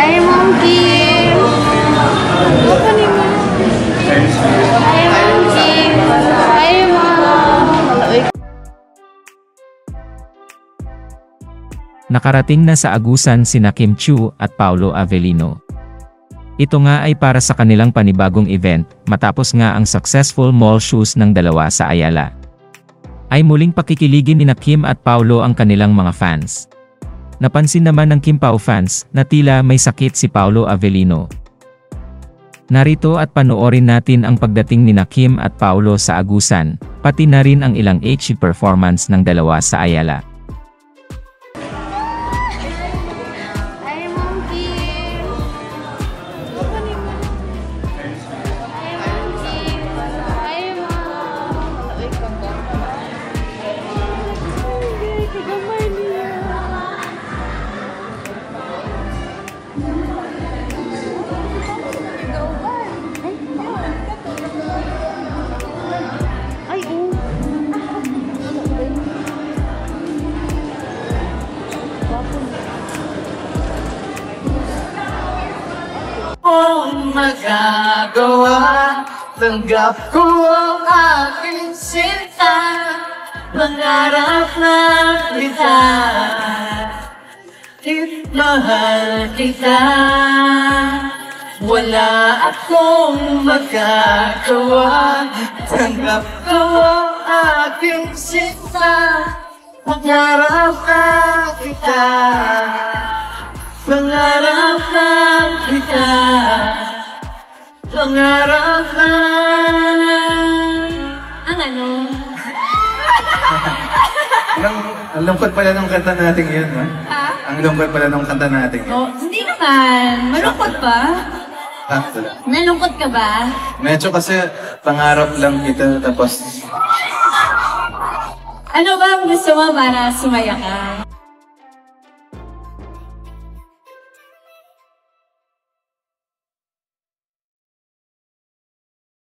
Hi, Monkey! Apa nih, Ma? Hi, Monkey! Hi, Ma! Nakarating na sa agusan sina Kim Chiu at Paolo Avellino. Ito nga ay para sa kanilang panibagong event, matapos nga ang successful mall shows ng dalawa sa Ayala. Ay muling pakikiligin ni Kim at Paolo ang kanilang mga fans. Napansin naman ng Kim Pao fans na tila may sakit si Paolo Avellino. Narito at panoorin natin ang pagdating ni Kim at Paolo sa agusan, pati na rin ang ilang HG performance ng dalawa sa Ayala. Hi, Monkey! Apa nih, Ma? Hi, Monkey! Hi, Ma! Uy, kagam. Ay, kagamay niya. Ay, oh. Magagawa, tanggap ko ang aking sinta, mangarap na kita, mahal kita. Wala akong magagawa, tanggap ko ang aking sinta, mangarap na kita, mangarap na kita, mangarap na. Ang ano? Ang lungkot pala nung kanta natin yun, ha? Ha? Ang lungkot pala nung kanta natin yun. Oh, hindi naman. Malungkot ba? Sakto lang. Nalungkot ka ba? Medyo kasi pangarap lang kita, tapos Ano ba ang gusto mo para sumaya ka?